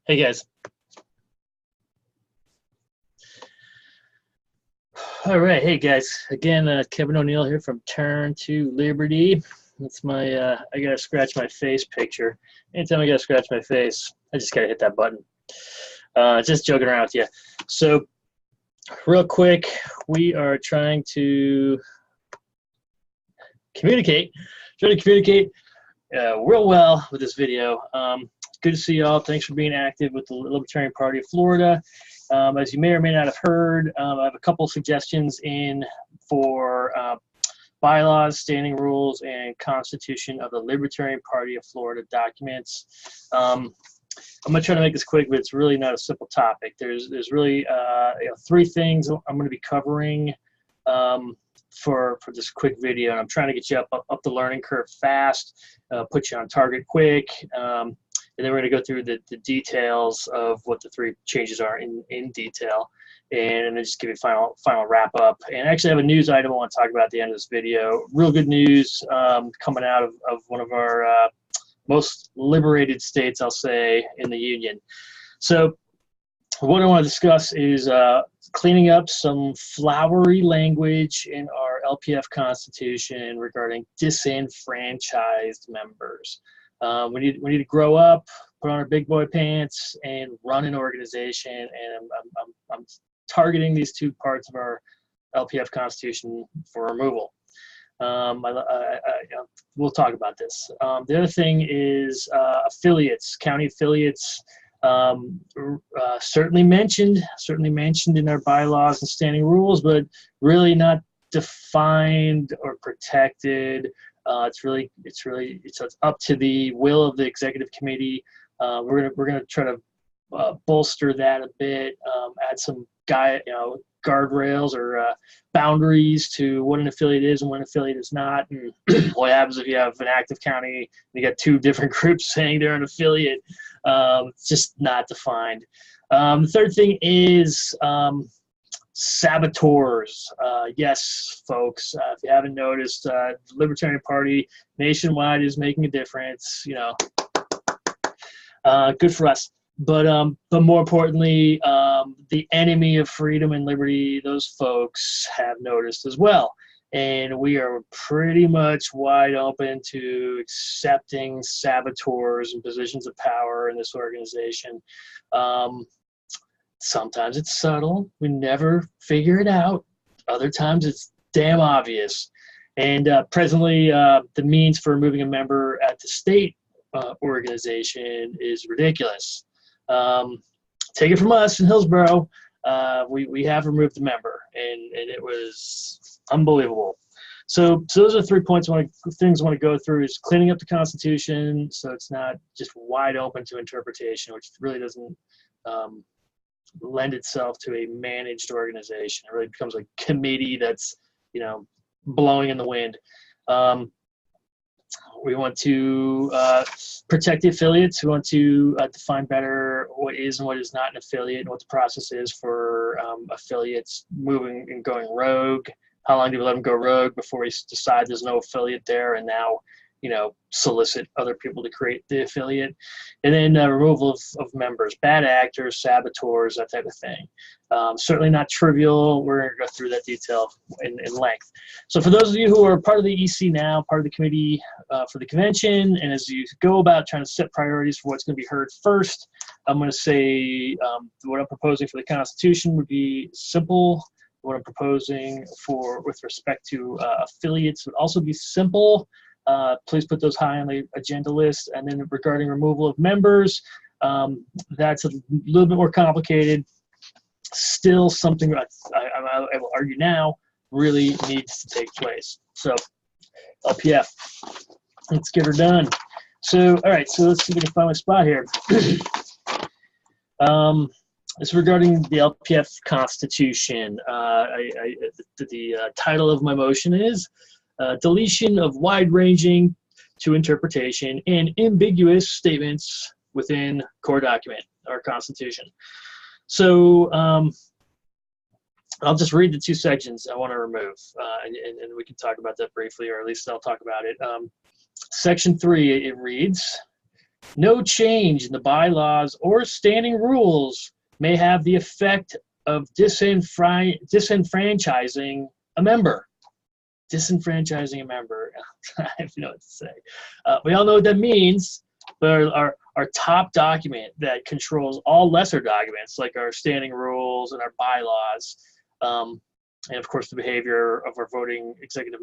Hey guys. All right, hey guys. Again, Kevin O'Neill here from Turn to Liberty. That's my I gotta scratch my face picture. Anytime I gotta scratch my face, I just gotta hit that button. Just joking around with you. So, real quick, we are trying to communicate. Real well with this video. Good to see y'all. Thanks for being active with the Libertarian Party of Florida. As you may or may not have heard, I have a couple suggestions in for bylaws, standing rules, and Constitution of the Libertarian Party of Florida documents. I'm going to try to make this quick, but it's really not a simple topic. There's really three things I'm going to be covering for this quick video, and I'm trying to get you up the learning curve fast, put you on target quick, and then we're going to go through the details of what the three changes are in detail, and then just give you a final wrap up. And actually, I have a news item I want to talk about at the end of this video. Real good news coming out of one of our most liberated states, I'll say, in the union. So what I want to discuss is cleaning up some flowery language in our LPF Constitution regarding disenfranchised members. We need to grow up, put on our big boy pants, and run an organization. And I'm targeting these two parts of our LPF Constitution for removal. We'll talk about this. The other thing is affiliates, county affiliates. Certainly mentioned in our bylaws and standing rules, but really not defined or protected. It's up to the will of the executive committee. We're gonna try to bolster that a bit, add some guardrails or boundaries to what an affiliate is and what an affiliate is not. And what happens if you have an active county and you got two different groups saying they're an affiliate? It's just not defined. The third thing is saboteurs. Yes, folks, if you haven't noticed, the Libertarian Party nationwide is making a difference. Good for us. But more importantly, the enemy of freedom and liberty, those folks have noticed as well. And we are pretty much wide open to accepting saboteurs and positions of power in this organization. Sometimes it's subtle. We never figure it out. Other times it's damn obvious. And presently, the means for removing a member at the state organization is ridiculous. Take it from us in Hillsborough. We have removed the member, and it was unbelievable. So those are 3 points things I want to go through is cleaning up the Constitution so it's not just wide open to interpretation, which really doesn't lend itself to a managed organization. It really becomes a committee that's blowing in the wind. We want to protect the affiliates. We want to define better what is and what is not an affiliate and what the process is for affiliates moving and going rogue. How long do we let them go rogue before we decide there's no affiliate there and now, solicit other people to create the affiliate? And then removal of members, bad actors, saboteurs, that type of thing. Certainly not trivial. We're going to go through that detail in length. So for those of you who are part of the EC now, part of the committee for the convention, and as you go about trying to set priorities for what's going to be heard first, I'm going to say what I'm proposing for the Constitution would be simple. What I'm proposing with respect to affiliates would also be simple. Please put those high on the agenda list. And then regarding removal of members, that's a little bit more complicated. Still something I will argue now really needs to take place. So LPF, let's get her done. So, all right, so let's see if we can find my spot here. It's regarding the LPF Constitution. The title of my motion is deletion of wide-ranging to interpretation and ambiguous statements within core document, our Constitution. So I'll just read the two sections I want to remove, and we can talk about that briefly, or at least I'll talk about it. Section 3, it reads, no change in the bylaws or standing rules may have the effect of disenfranchising a member. Disenfranchising a member. I have no what to say. We all know what that means, but our top document that controls all lesser documents, like our standing rules and our bylaws, and of course the behavior of our voting executive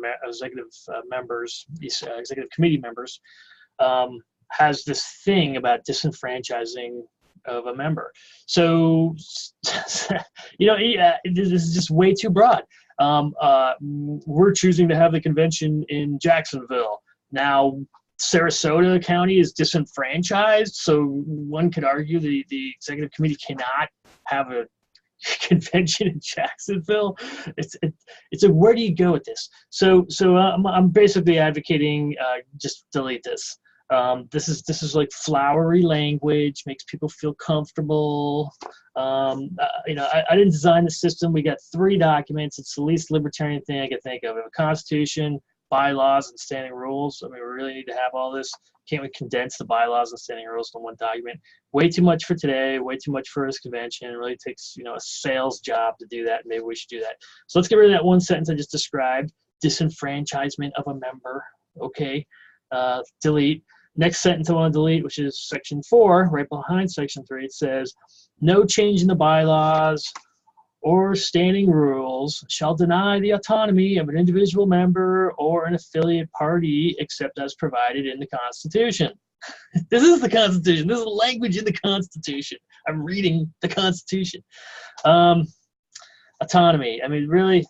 members, these executive committee members, has this thing about disenfranchising of a member. So, you know, this is just way too broad. We're choosing to have the convention in Jacksonville. Now, Sarasota County is disenfranchised, so one could argue the executive committee cannot have a convention in Jacksonville. It's a, where do you go with this? So I'm basically advocating just delete this. This is like flowery language, makes people feel comfortable. You know, I didn't design the system. We got 3 documents. It's the least libertarian thing I could think of. We have a constitution, bylaws, and standing rules. I mean, we really need to have all this. Can't we condense the bylaws and standing rules in one document? Way too much for today, way too much for this convention. It really takes, you know, a sales job to do that. Maybe we should do that. So let's get rid of that one sentence I just described, disenfranchisement of a member. Okay, delete. Next sentence I want to delete, which is section 4, right behind section 3. It says, no change in the bylaws or standing rules shall deny the autonomy of an individual member or an affiliate party except as provided in the Constitution. This is the Constitution. This is language in the Constitution. I'm reading the Constitution. Autonomy. I mean, really,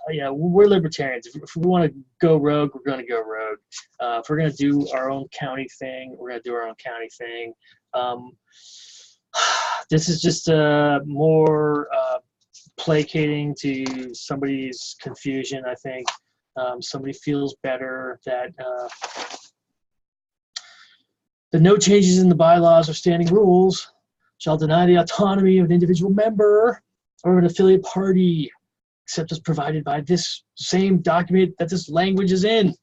yeah, we're libertarians. If we want to go rogue, we're going to go rogue. If we're going to do our own county thing, we're going to do our own county thing. This is just more placating to somebody's confusion, I think. Somebody feels better that the no changes in the bylaws or standing rules shall deny the autonomy of an individual member or an affiliate party except as provided by this same document that this language is in.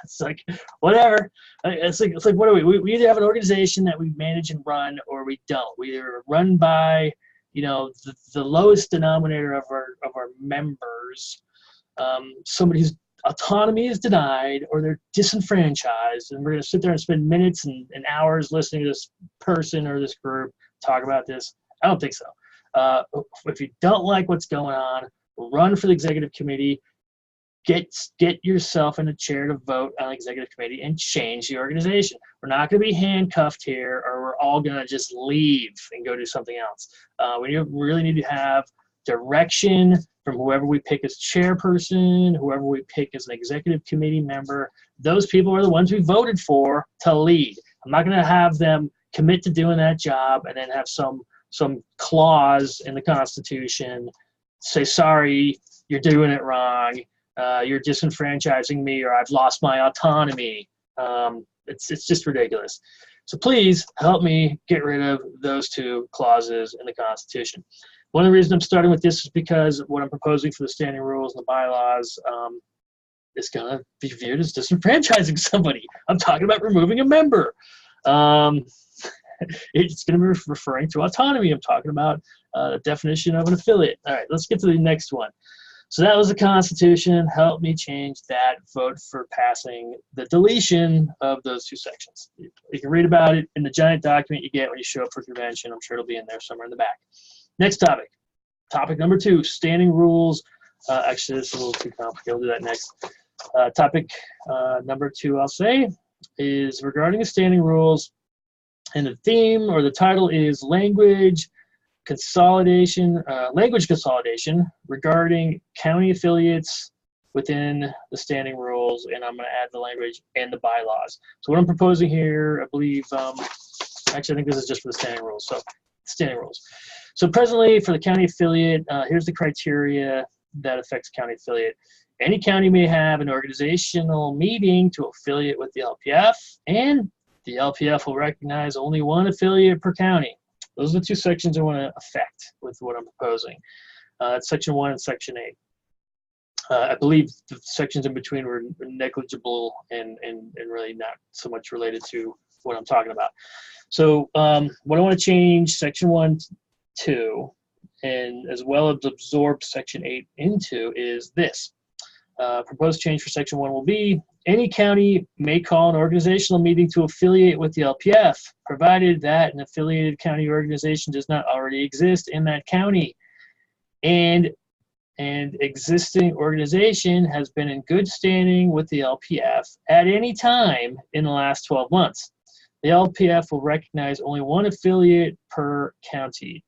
It's like, whatever. It's like what are we? We either have an organization that we manage and run, or we don't. We either run by, you know, the lowest denominator of our members, somebody whose autonomy is denied, or they're disenfranchised, and we're going to sit there and spend minutes and hours listening to this person or this group talk about this. I don't think so. If you don't like what's going on, run for the executive committee. Get yourself in a chair to vote on the executive committee and change the organization. We're not going to be handcuffed here, or we're all going to just leave and go do something else. We really need to have direction from whoever we pick as chairperson, whoever we pick as an executive committee member. Those people are the ones we voted for to lead. I'm not going to have them commit to doing that job and then have some clause in the Constitution say, sorry, you're doing it wrong. You're disenfranchising me, or I've lost my autonomy. It's just ridiculous. So please help me get rid of those 2 clauses in the Constitution. One of the reasons I'm starting with this is because what I'm proposing for the standing rules and the bylaws is going to be viewed as disenfranchising somebody. I'm talking about removing a member. It's going to be referring to autonomy. I'm talking about the definition of an affiliate. All right, let's get to the next one. So that was the Constitution. Help me change that. Vote for passing the deletion of those 2 sections. You can read about it in the giant document you get when you show up for convention. I'm sure it'll be in there somewhere in the back. Next topic. Topic number 2, standing rules. Actually, this is a little too complicated. I'll do that next. Topic number 2, I'll say, is regarding the standing rules. And the theme or the title is language consolidation regarding county affiliates within the standing rules. And I'm going to add the language and the bylaws. So what I'm proposing here, I believe, actually, I think this is just for the standing rules. So standing rules. So presently for the county affiliate, here's the criteria that affects county affiliate. Any county may have an organizational meeting to affiliate with the LPF, and the LPF will recognize only 1 affiliate per county. Those are the 2 sections I want to affect with what I'm proposing. That's section 1 and section 8. I believe the sections in between were negligible and really not so much related to what I'm talking about. So what I want to change section 1 to, and as well as absorb section 8 into, is this. Proposed change for section 1 will be: any county may call an organizational meeting to affiliate with the LPF, provided that an affiliated county organization does not already exist in that county, and existing organization has been in good standing with the LPF at any time in the last 12 months. The LPF will recognize only one affiliate per county.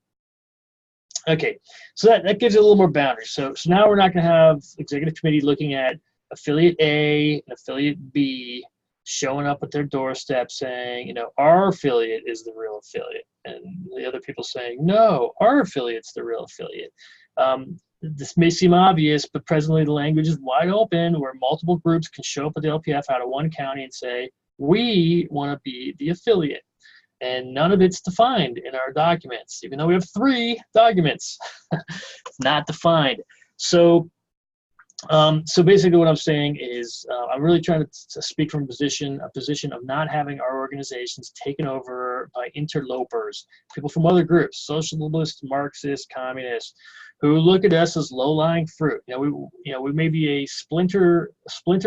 Okay, so that gives it a little more boundaries. So now we're not going to have executive committee looking at affiliate A and affiliate B showing up at their doorstep saying, you know, our affiliate is the real affiliate, and the other people saying, no, our affiliate's the real affiliate. This may seem obvious, but presently the language is wide open where multiple groups can show up at the LPF out of one county and say, we want to be the affiliate. And none of it's defined in our documents, even though we have 3 documents. It's not defined. So, so basically what I'm saying is I'm really trying to speak from a position of not having our organizations taken over by interlopers, people from other groups, socialists, Marxists, communists, who look at us as low-lying fruit. We may be a splinter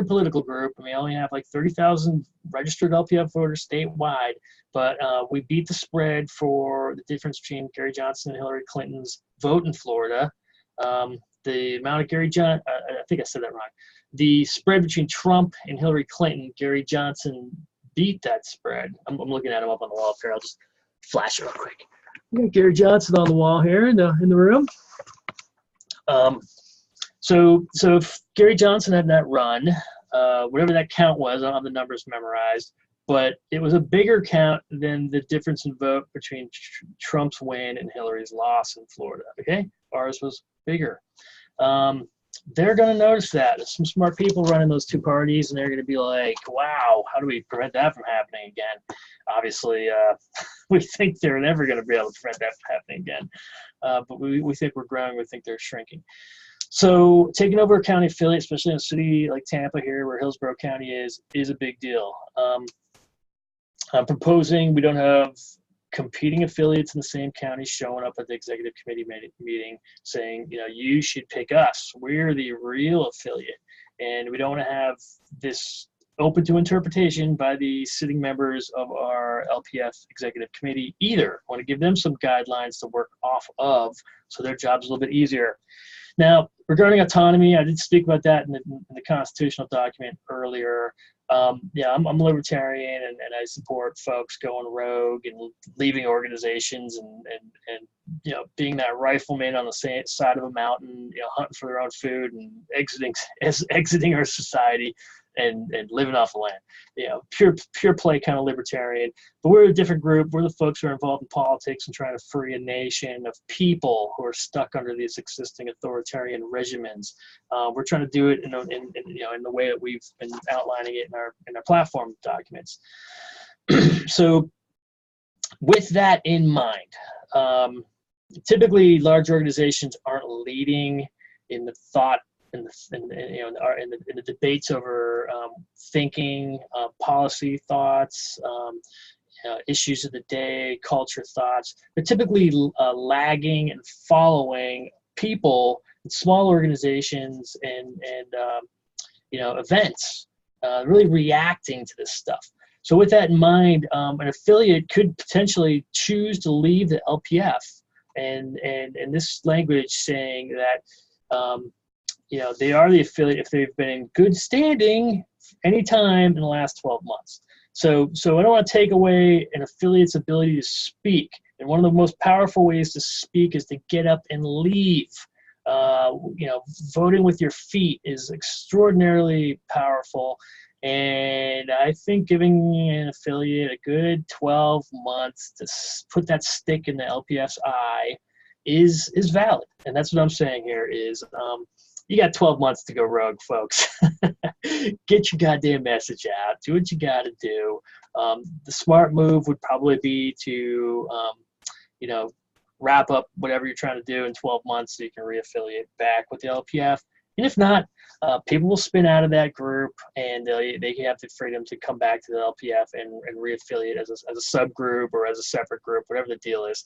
political group, and we only have like 30,000 registered LPF voters statewide, but we beat the spread for the difference between Gary Johnson and Hillary Clinton's vote in Florida. The amount of I think I said that wrong. The spread between Trump and Hillary Clinton, Gary Johnson beat that spread. I'm looking at him up on the wall here. I'll just flash it real quick. We got Gary Johnson on the wall here in the room. So if Gary Johnson had that run, whatever that count was, I don't have the numbers memorized, but it was a bigger count than the difference in vote between Trump's win and Hillary's loss in Florida. Okay, ours was bigger. They're going to notice that. There's some smart people running those 2 parties, and they're going to be like, wow, how do we prevent that from happening again? Obviously, we think they're never going to be able to prevent that from happening again. But we think we're growing. We think they're shrinking. So taking over a county affiliate, especially in a city like Tampa here, where Hillsborough County is a big deal. I'm proposing we don't have competing affiliates in the same county showing up at the executive committee meeting saying, you know, you should pick us. We're the real affiliate. And we don't want to have this open to interpretation by the sitting members of our LPF executive committee either. I want to give them some guidelines to work off of so their job's a little bit easier. Now, regarding autonomy, I did speak about that in the constitutional document earlier. Yeah, I'm a libertarian, and I support folks going rogue and leaving organizations and you know, being that rifleman on the side of a mountain, you know, hunting for their own food and exiting our society and living off the land. You know, pure play kind of libertarian. But we're a different group. We're the folks who are involved in politics and trying to free a nation of people who are stuck under these existing authoritarian regimens. We're trying to do it in the way that we've been outlining it in our platform documents. So with that in mind, typically large organizations aren't leading in the thought in the debates over thinking, policy thoughts, issues of the day, culture thoughts. They're typically lagging and following people in small organizations and events, really reacting to this stuff. So with that in mind, an affiliate could potentially choose to leave the LPF, and this language saying that they are the affiliate if they've been in good standing any time in the last 12 months. So I don't want to take away an affiliate's ability to speak. And one of the most powerful ways to speak is to get up and leave. Voting with your feet is extraordinarily powerful. And I think giving an affiliate a good 12 months to put that stick in the LPF's eye is valid. And that's what I'm saying here is, you got 12 months to go rogue, folks. Get your goddamn message out. Do what you got to do. The smart move would probably be to, wrap up whatever you're trying to do in 12 months so you can reaffiliate back with the LPF And if not, people will spin out of that group, and they have the freedom to come back to the LPF and reaffiliate as a subgroup or as a separate group, whatever the deal is.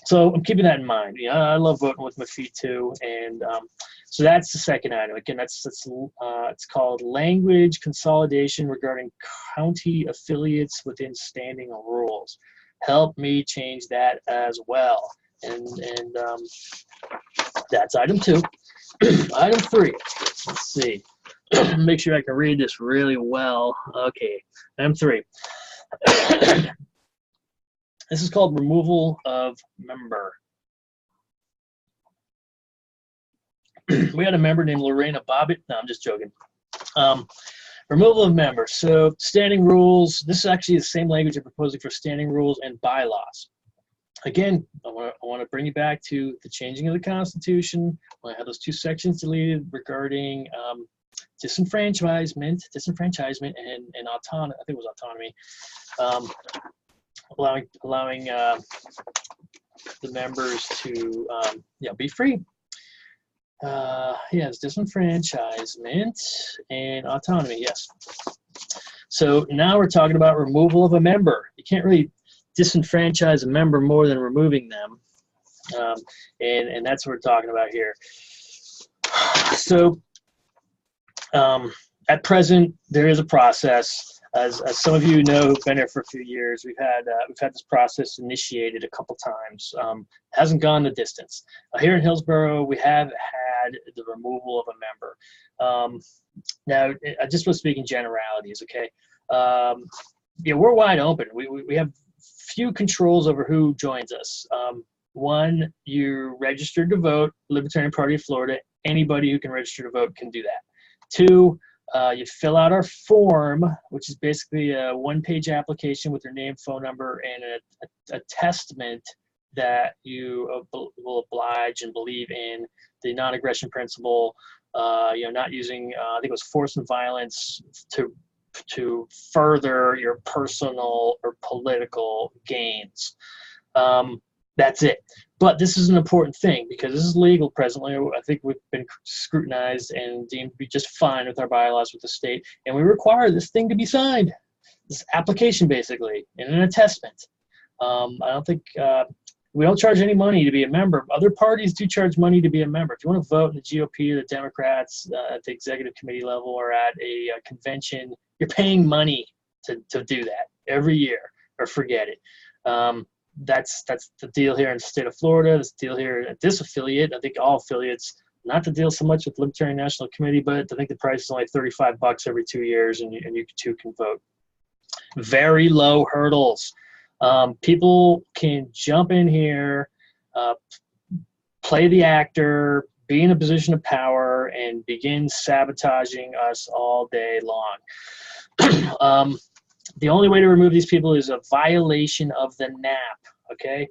So I'm keeping that in mind. You know, I love voting with my feet too, and so that's the second item. Again, it's called language consolidation regarding county affiliates within standing rules. Help me change that as well, and that's item 2. Item 3. Let's see. Make sure I can read this really well. Okay, item 3. This is called removal of member. We had a member named Lorena Bobbitt. No, I'm just joking. Removal of member. So standing rules. This is actually the same language I'm proposing for standing rules and bylaws. Again, I want to bring you back to the changing of the Constitution. I had those 2 sections deleted regarding disenfranchisement, and autonomy. I think it was autonomy. Allowing the members to be free. Yes, disenfranchisement and autonomy. Yes. So now we're talking about removal of a member. You can't really disenfranchise a member more than removing them, and that's what we're talking about here. So at present, there is a process. As some of you know who've been here for a few years, we've had this process initiated a couple times. Hasn't gone the distance. Here in Hillsborough, we have had the removal of a member. Now, I just was speaking generalities, okay? We're wide open. We have few controls over who joins us. 1, you're registered to vote, Libertarian Party of Florida. Anybody who can register to vote can do that. 2, you fill out our form, which is basically a 1-page application with your name, phone number, and a testament that you will oblige and believe in the non-aggression principle, not using, I think it was force and violence to further your personal or political gains. That's it. But this is an important thing because this is legal presently. I think we've been scrutinized and deemed to be just fine with our bylaws with the state, and we require this thing to be signed, this application basically, and an attestment. I don't think we don't charge any money to be a member. Other parties do charge money to be a member. If you want to vote in the GOP or the Democrats at the executive committee level or at a convention, you're paying money to do that every year, or forget it. That's the deal here in the state of Florida. This deal here at this affiliate. I think all affiliates, not to deal so much with Libertarian National Committee, but I think the price is only $35 every 2 years, and you too can vote. Very low hurdles. People can jump in here, play the actor, be in a position of power, and begin sabotaging us all day long. The only way to remove these people is a violation of the NAP, okay?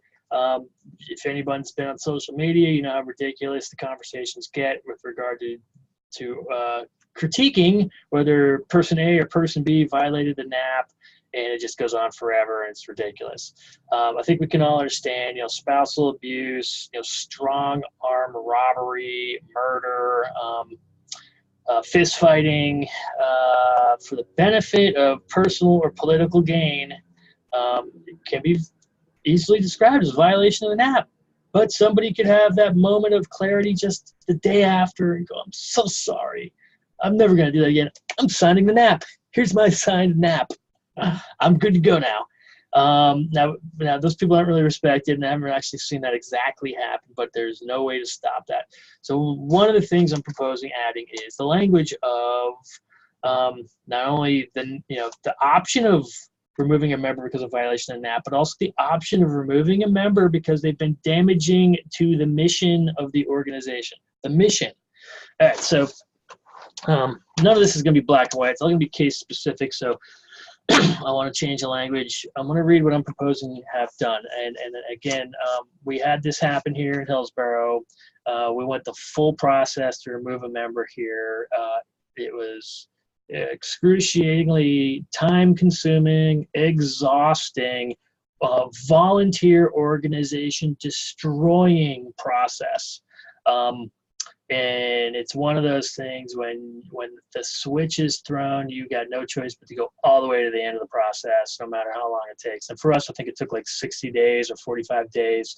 If anyone's been on social media, you know how ridiculous the conversations get with regard to critiquing whether person A or person B violated the NAP, and it just goes on forever, and it's ridiculous. I think we can all understand, spousal abuse, strong arm robbery, murder, fist fighting for the benefit of personal or political gain can be easily described as a violation of the NAP. But somebody could have that moment of clarity just the day after and go, I'm so sorry. I'm never going to do that again. I'm signing the NAP. Here's my signed NAP. I'm good to go now. Now, those people aren't really respected, and I haven't actually seen that exactly happen, but there's no way to stop that. So one of the things I'm proposing adding is the language of not only the option of removing a member because of violation of NAP, but also the option of removing a member because they've been damaging to the mission of the organization. The mission. All right, so none of this is going to be black and white. It's all going to be case specific. So I want to change the language. I'm going to read what I'm proposing to have done. And again, we had this happen here in Hillsborough. We went the full process to remove a member here. It was excruciatingly time-consuming, exhausting, volunteer organization destroying process. And it's one of those things when the switch is thrown, you got no choice but to go all the way to the end of the process, no matter how long it takes. And for us, I think it took like 60 days or 45 days,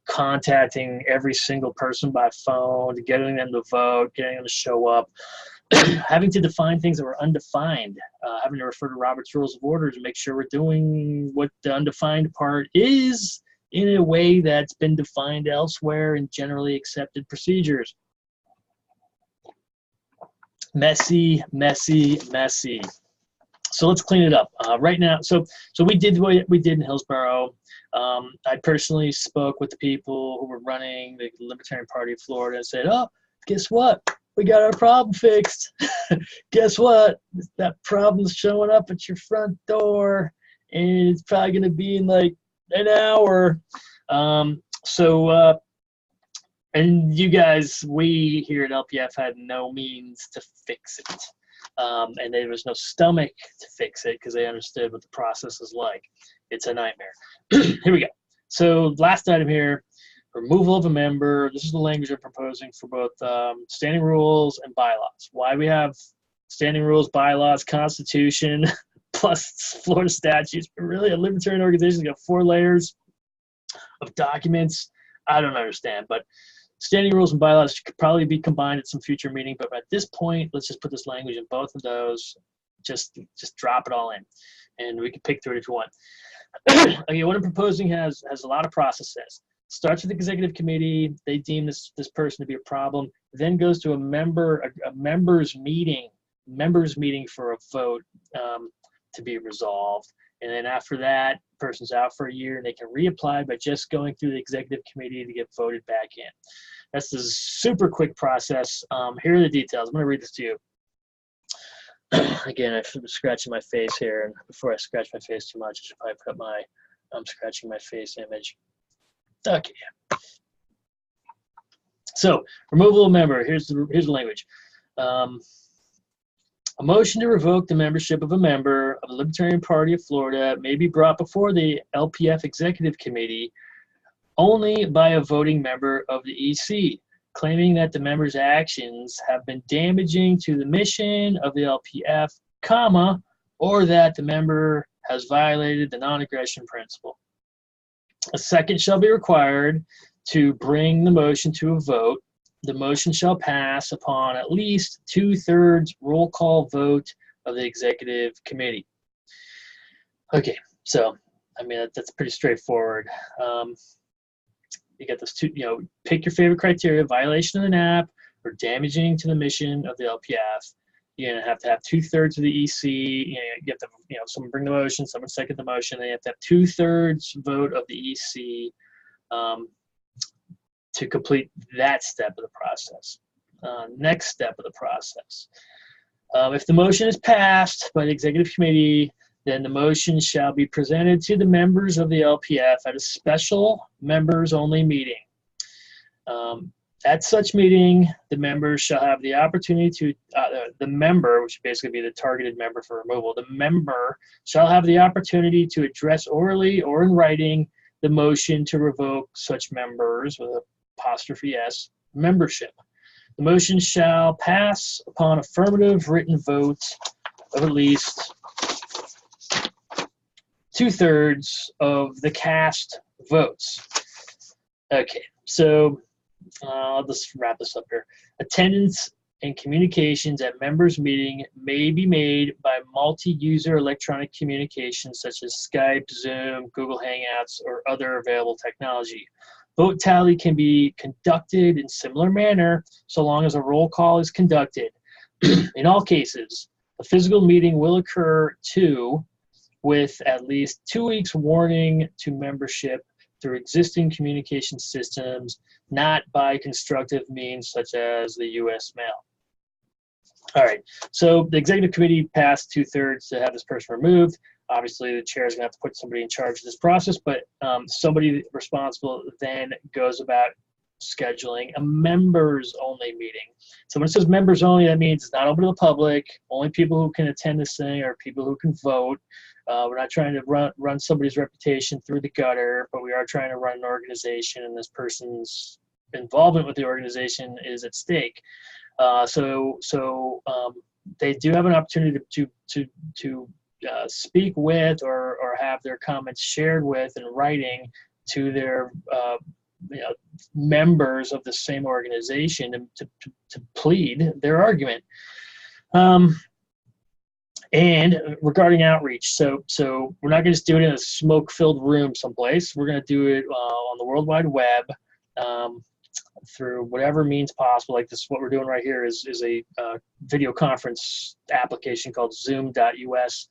contacting every single person by phone, getting them to vote, getting them to show up, having to define things that were undefined, having to refer to Robert's Rules of Order to make sure we're doing what the undefined part is in a way that's been defined elsewhere in generally accepted procedures. Messy, messy, messy. So let's clean it up. Right now, so we did what we did in Hillsborough. I personally spoke with the people who were running the Libertarian Party of Florida and said, oh, guess what? We got our problem fixed. Guess what? That problem's showing up at your front door, and it's probably going to be in like an hour. And you guys, we here at LPF had no means to fix it. And there was no stomach to fix it because they understood what the process is like. It's a nightmare. Here we go. So last item here, removal of a member. This is the language I'm proposing for both standing rules and bylaws. Why we have standing rules, bylaws, Constitution, plus Florida statutes. But really, a libertarian organization's got 4 layers of documents. I don't understand, but standing rules and bylaws could probably be combined at some future meeting. But at this point, let's just put this language in both of those. Just drop it all in, and we can pick through it if you want. Okay, what I'm proposing has a lot of processes. Starts with the executive committee. They deem this person to be a problem. Then goes to a members meeting for a vote to be resolved. And then after that, person's out for a year, and they can reapply by just going through the executive committee to get voted back in. That's a super quick process. Here are the details. I'm going to read this to you. Again, I'm scratching my face here, and before I scratch my face too much, I should probably put up my I'm scratching my face image. Okay. So, removal of member. Here's the language. A motion to revoke the membership of a member of the Libertarian Party of Florida may be brought before the LPF Executive Committee only by a voting member of the EC, claiming that the member's actions have been damaging to the mission of the LPF, comma, or that the member has violated the non-aggression principle. A second shall be required to bring the motion to a vote. The motion shall pass upon at least 2/3 roll call vote of the executive committee. Okay, so I mean that's pretty straightforward. You get those two. Pick your favorite criteria: violation of the NAP or damaging to the mission of the LPF. You're gonna have to have 2/3 of the EC. You have to, someone bring the motion, someone second the motion. They have to have 2/3 vote of the EC. To complete that step of the process. Next step of the process. If the motion is passed by the executive committee, then the motion shall be presented to the members of the LPF at a special members-only meeting. At such meeting, the members shall have the opportunity to, the member, which would basically be the targeted member for removal, the member shall have the opportunity to address orally or in writing the motion to revoke such members with apostrophe S membership. The motion shall pass upon affirmative written vote of at least 2/3 of the cast votes. Okay, so I'll just wrap this up here. Attendance and communications at members' meeting may be made by multi-user electronic communications such as Skype, Zoom, Google Hangouts, or other available technology. Vote tally can be conducted in similar manner so long as a roll call is conducted. In all cases, a physical meeting will occur with at least 2 weeks warning to membership through existing communication systems, not by constructive means such as the U.S. mail. All right, so the executive committee passed 2/3 to have this person removed. Obviously, the chair is going to have to put somebody in charge of this process, but somebody responsible then goes about scheduling a members-only meeting. So when it says members-only, that means it's not open to the public. Only people who can attend this thing are people who can vote. We're not trying to run somebody's reputation through the gutter, but we are trying to run an organization, and this person's involvement with the organization is at stake. They do have an opportunity to speak with or have their comments shared with in writing to their members of the same organization and to plead their argument. And regarding outreach, so we're not going to just do it in a smoke-filled room someplace. We're going to do it on the World Wide Web through whatever means possible. Like this, what we're doing right here is a video conference application called Zoom.us.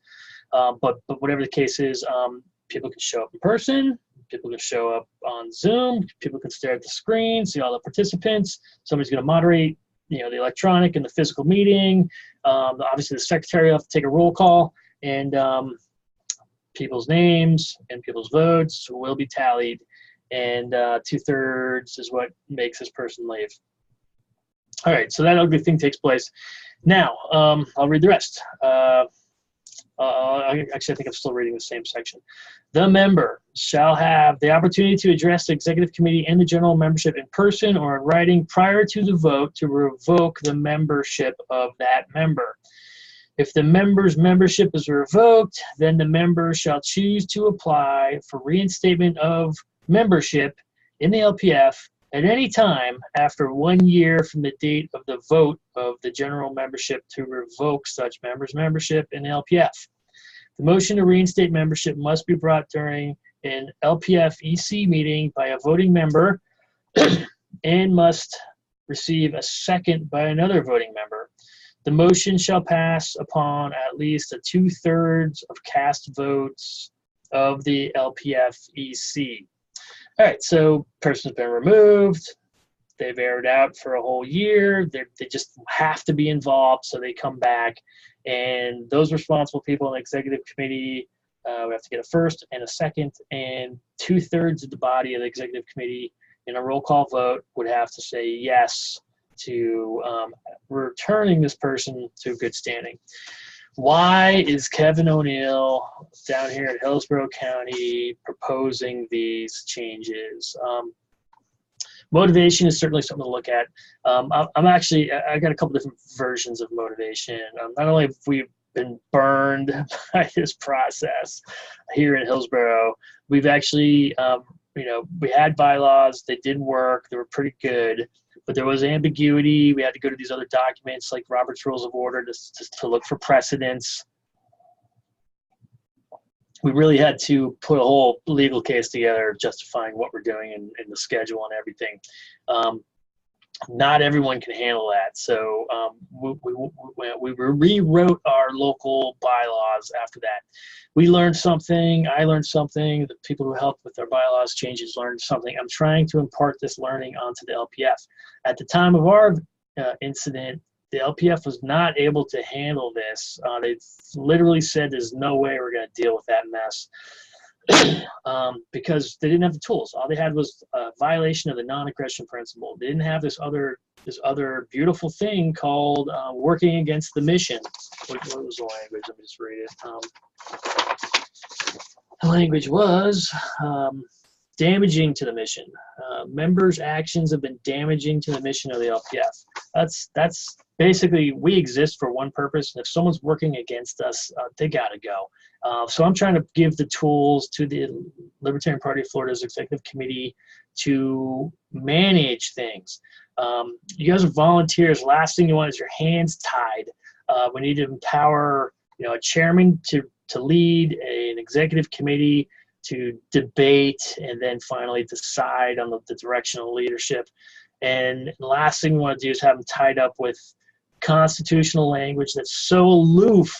But whatever the case is, people can show up in person. People can show up on Zoom. People can stare at the screen, see all the participants. Somebody's going to moderate, the electronic and the physical meeting. Obviously, the secretary will have to take a roll call, and people's names and people's votes will be tallied, and 2/3 is what makes this person leave. All right, so that ugly thing takes place. Now, I'll read the rest. Actually, I think I'm still reading the same section. The member shall have the opportunity to address the executive committee and the general membership in person or in writing prior to the vote to revoke the membership of that member. If the member's membership is revoked, then the member shall choose to apply for reinstatement of membership in the LPF at any time after 1 year from the date of the vote of the general membership to revoke such member's membership in the LPF. The motion to reinstate membership must be brought during an LPF EC meeting by a voting member and must receive a second by another voting member. The motion shall pass upon at least a 2/3 of cast votes of the LPF EC. All right, so person's been removed. They've aired out for a whole year. They just have to be involved, so they come back. And those responsible people in the executive committee, we have to get a first and a second, and 2/3 of the body of the executive committee in a roll call vote would have to say yes to returning this person to good standing. Why is Kevin O'Neill down here in Hillsborough County proposing these changes? Motivation is certainly something to look at. I got a couple different versions of motivation. Not only have we been burned by this process here in Hillsborough, we've actually, we had bylaws, they did work, they were pretty good, but there was ambiguity. We had to go to these other documents like Robert's Rules of Order to look for precedents. We really had to put a whole legal case together justifying what we're doing in the schedule and everything. Not everyone can handle that. So we rewrote our local bylaws after that. We learned something. I learned something. The people who helped with our bylaws changes learned something. I'm trying to impart this learning onto the LPF. At the time of our incident, the LPF was not able to handle this. They literally said there's no way we're going to deal with that mess because they didn't have the tools. All they had was a violation of the non-aggression principle. They didn't have this other beautiful thing called working against the mission. What was the language? Let me just read it. The language was damaging to the mission. Members' actions have been damaging to the mission of the LPF. That's basically, we exist for one purpose, and if someone's working against us, they gotta go. So I'm trying to give the tools to the Libertarian Party of Florida's Executive Committee to manage things. You guys are volunteers. Last thing you want is your hands tied. We need to empower, a chairman to lead an executive committee, to debate, and then finally decide on the direction of leadership. And the last thing we want to do is have them tied up with constitutional language that's so aloof.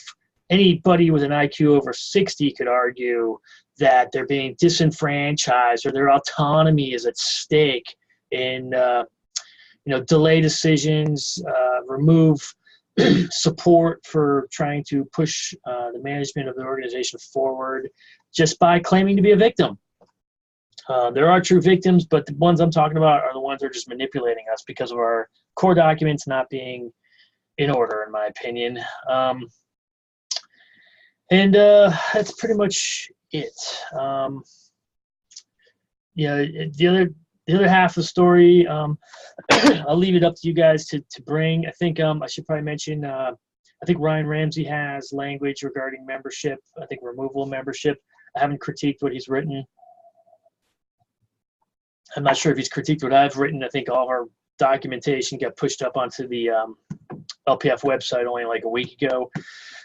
Anybody with an IQ over 60 could argue that they're being disenfranchised or their autonomy is at stake in, delay decisions, remove support for trying to push the management of the organization forward just by claiming to be a victim. There are true victims, but the ones I'm talking about are the ones that are just manipulating us because of our core documents not being in order, in my opinion. That's pretty much it. The the other half of the story, I'll leave it up to you guys to bring. I think I should probably mention, I think Ryan Ramsey has language regarding membership, I think removal of membership. I haven't critiqued what he's written. I'm not sure if he's critiqued what I've written. I think all of our documentation got pushed up onto the LPF website only like a week ago.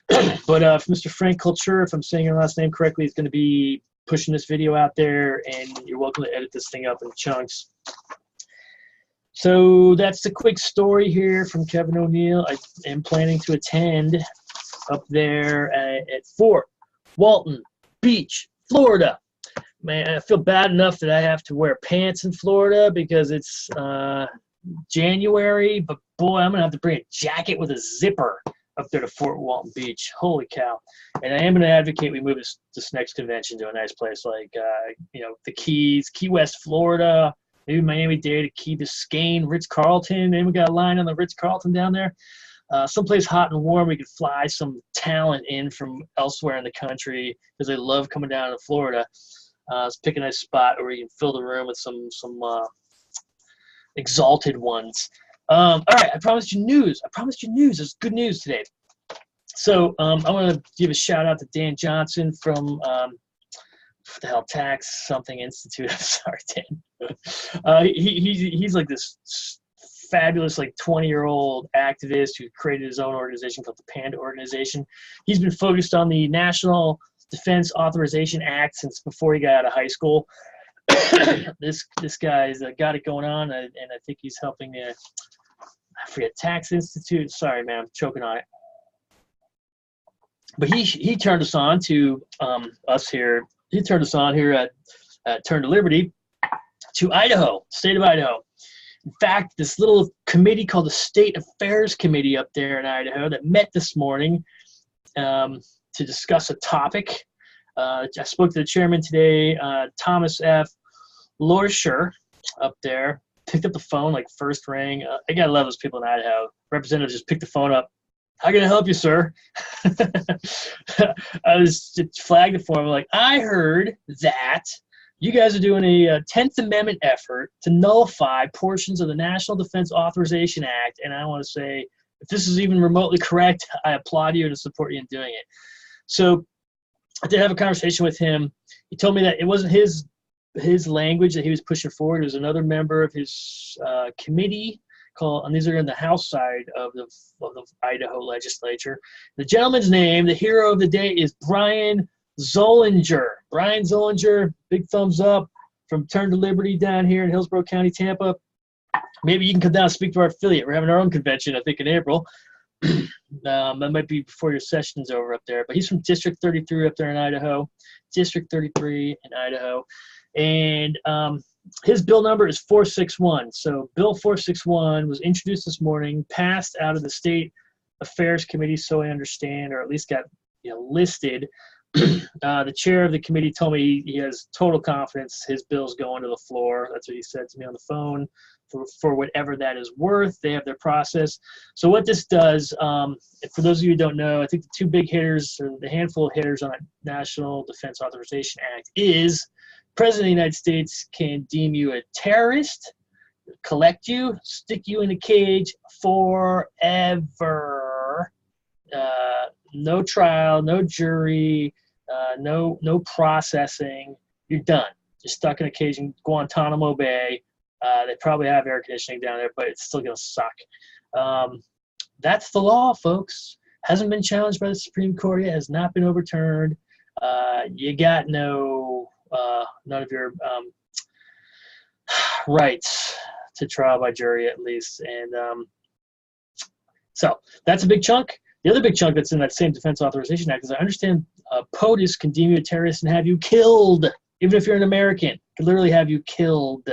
But Mr. Frank Culture, if I'm saying your last name correctly, is going to be pushing this video out there, and you're welcome to edit this thing up in chunks. So that's the quick story here from Kevin O'Neill. I am planning to attend up there at Fort Walton Beach, Florida. Man, I feel bad enough that I have to wear pants in Florida because it's January, but boy, I'm gonna have to bring a jacket with a zipper up there to Fort Walton Beach. Holy cow. And I am going to advocate we move this next convention to a nice place like, you know, the Keys, Key West, Florida, maybe Miami-Dade, Key Biscayne, Ritz-Carlton. Maybe we got a line on the Ritz-Carlton down there. Someplace hot and warm we could fly some talent in from elsewhere in the country because they love coming down to Florida. Let's pick a nice spot where we can fill the room with some exalted ones. All right, I promised you news. I promised you news. There's good news today. So I want to give a shout out to Dan Johnson from what the hell, Tax Something Institute. I'm sorry, Dan. He's like this fabulous, like 20-year-old activist who created his own organization called the Panda Organization. He's been focused on the National Defense Authorization Act since before he got out of high school. This guy's got it going on, and I think he's helping I forget, Tax Institute. Sorry, man, I'm choking on it. But he turned us on to us here. He turned us on here at Turn to Liberty to Idaho, state of Idaho. In fact, this little committee called the State Affairs Committee up there in Idaho that met this morning to discuss a topic. I spoke to the chairman today, Thomas F. Lorscher, up there. Picked up the phone, like first ring. I gotta love those people in Idaho. Representative just picked the phone up. How can I help you, sir? I was flagged it for him. Like, I heard that you guys are doing a 10th Amendment effort to nullify portions of the National Defense Authorization Act, and I want to say, if this is even remotely correct, I applaud you and support you in doing it. So I did have a conversation with him. He told me that it wasn't his language that he was pushing forward. It was another member of his committee called, and these are in the House side of the Idaho Legislature. The gentleman's name, the hero of the day, is Brian Zollinger. Brian Zollinger, big thumbs up from Turn to Liberty down here in Hillsborough County, Tampa. Maybe you can come down and speak to our affiliate. We're having our own convention, I think, in April. That might be before your session's over up there. But he's from District 33 up there in Idaho. District 33 in Idaho. And his bill number is 461. So Bill 461 was introduced this morning, passed out of the State Affairs Committee, so I understand, or at least got listed. The chair of the committee told me he has total confidence his bill's going to the floor. That's what he said to me on the phone. For whatever that is worth, they have their process. So what this does, for those of you who don't know, I think the two big hitters, or the handful of hitters on the National Defense Authorization Act is President of the United States can deem you a terrorist, collect you, stick you in a cage forever. No trial, no jury, no processing. You're done. You're stuck in a cage in Guantanamo Bay. They probably have air conditioning down there, but it's still going to suck. That's the law, folks. Hasn't been challenged by the Supreme Court yet. Has not been overturned. You got none of your rights to trial by jury, at least. And so that's a big chunk. The other big chunk that's in that same Defense Authorization Act is I understand POTUS can deem you a terrorist and have you killed, even if you're an American. Can literally have you killed.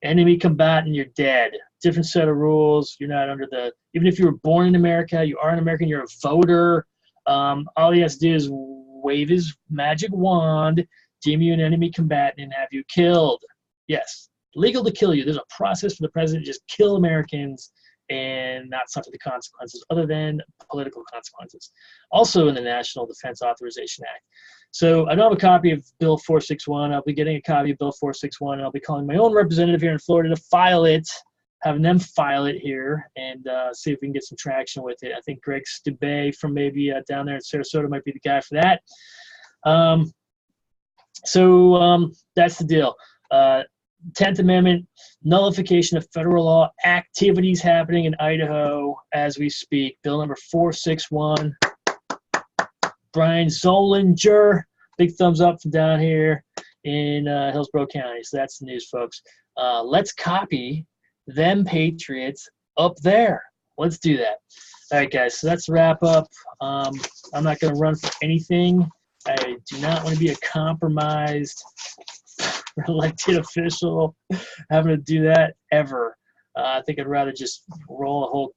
Enemy combatant, you're dead. Different set of rules. You're not under the, even if you were born in America, you are an American, you're a voter. All he has to do is wave his magic wand, deem you an enemy combatant, and have you killed. Yes, legal to kill you. There's a process for the president to just kill Americans and not suffer the consequences other than political consequences. Also in the National Defense Authorization Act. So I don't have a copy of Bill 461. I'll be getting a copy of Bill 461, and I'll be calling my own representative here in Florida to file it, having them file it here, and see if we can get some traction with it. I think Greg Stubbe from maybe down there in Sarasota might be the guy for that. So that's the deal. 10th Amendment, nullification of federal law activities happening in Idaho as we speak. Bill number 461. Brian Zollinger, big thumbs up from down here in Hillsborough County. So that's the news, folks. Let's copy them patriots up there. Let's do that. All right, guys, so that's the wrap up. I'm not going to run for anything. I do not want to be a compromised elected official having to do that ever. I think I'd rather just roll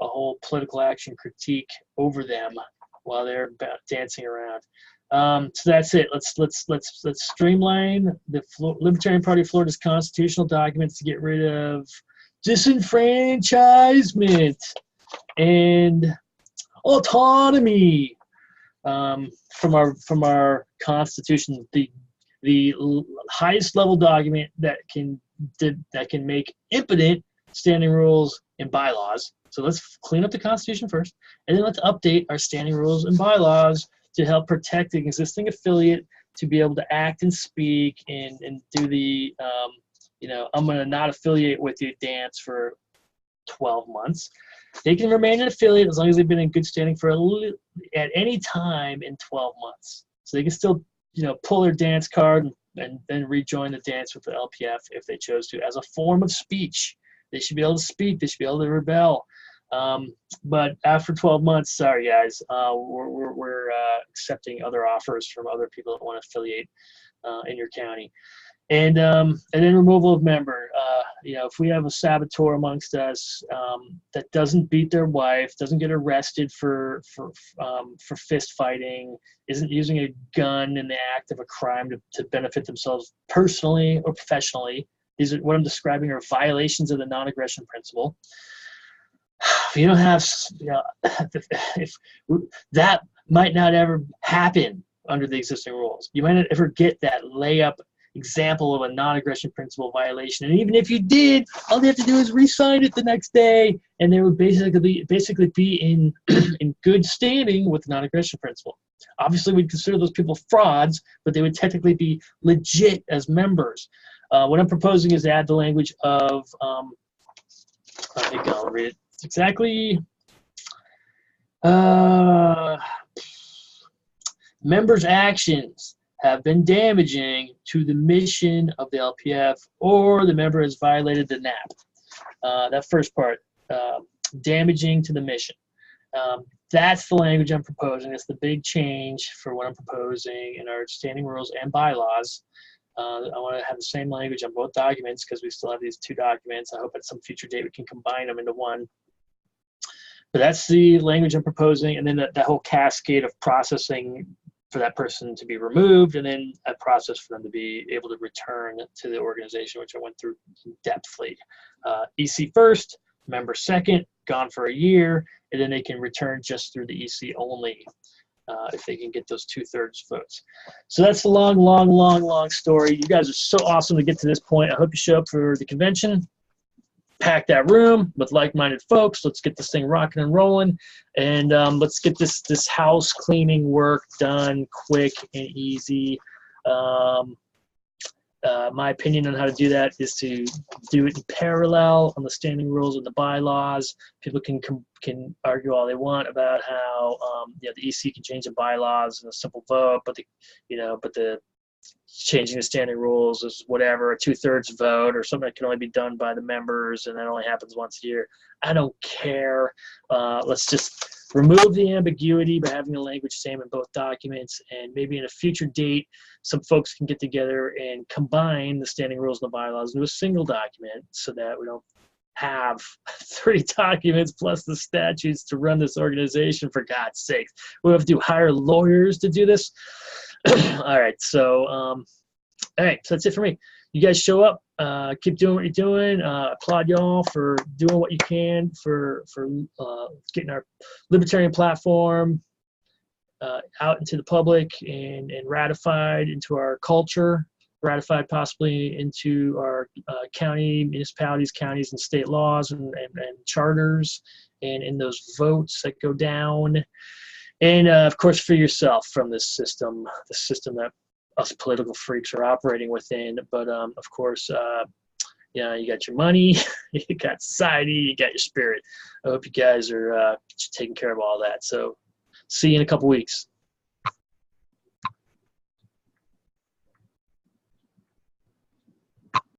a whole political action critique over them while they're dancing around. So that's it. Let's streamline the Libertarian Party of Florida's constitutional documents to get rid of disenfranchisement and autonomy from our Constitution. The highest level document that can make impotent standing rules and bylaws. So let's clean up the Constitution first, and then let's update our standing rules and bylaws to help protect the existing affiliate to be able to act and speak and do the I'm going to not affiliate with you dance for 12 months. They can remain an affiliate as long as they've been in good standing for at any time in 12 months. So they can still pull their dance card and then rejoin the dance with the LPF if they chose to, as a form of speech. They should be able to speak. They should be able to rebel. But after 12 months, sorry guys, we're accepting other offers from other people that want to affiliate in your county. And then removal of member. If we have a saboteur amongst us that doesn't beat their wife, doesn't get arrested for fist fighting, isn't using a gun in the act of a crime to benefit themselves personally or professionally, these are what I'm describing are violations of the non-aggression principle. If you don't have, if that might not ever happen under the existing rules. You might not ever get that layup example of a non-aggression principle violation. And even if you did, all they have to do is re-sign it the next day, and they would basically be in in good standing with the non-aggression principle. Obviously, we'd consider those people frauds, but they would technically be legit as members. What I'm proposing is to add the language of, I think I'll read it exactly. Members' actions have been damaging to the mission of the LPF, or the member has violated the NAP. That first part, damaging to the mission. That's the language I'm proposing. It's the big change for what I'm proposing in our standing rules and bylaws. I want to have the same language on both documents because we still have these two documents. I hope at some future date we can combine them into one. But that's the language I'm proposing, and then that whole cascade of processing for that person to be removed, and then a process for them to be able to return to the organization, which I went through in depthly. EC first, member second, gone for a year, and then they can return just through the EC only if they can get those 2/3 votes. So that's the long story. You guys are so awesome to get to this point. I hope you show up for the convention. Pack that room with like-minded folks. Let's get this thing rocking and rolling, and let's get this house cleaning work done quick and easy. My opinion on how to do that is to do it in parallel on the standing rules and the bylaws. People can argue all they want about how the EC can change the bylaws in a simple vote, but the changing the standing rules is whatever, a 2/3 vote or something that can only be done by the members, and that only happens once a year. I don't care. Let's just remove the ambiguity by having the language same in both documents, and maybe in a future date, some folks can get together and combine the standing rules and the bylaws into a single document so that we don't have 3 documents plus the statutes to run this organization, for God's sake. We'll have to hire lawyers to do this. All right, so that's it for me. you guys show up, keep doing what you're doing. Applaud y'all for doing what you can for getting our libertarian platform out into the public and ratified into our culture, ratified possibly into our county, municipalities, counties, and state laws and charters, and in those votes that go down. And of course, for yourself from this system, the system that us political freaks are operating within. But of course, you know, you got your money, you got society, you got your spirit. I hope you guys are taking care of all that. So see you in a couple weeks.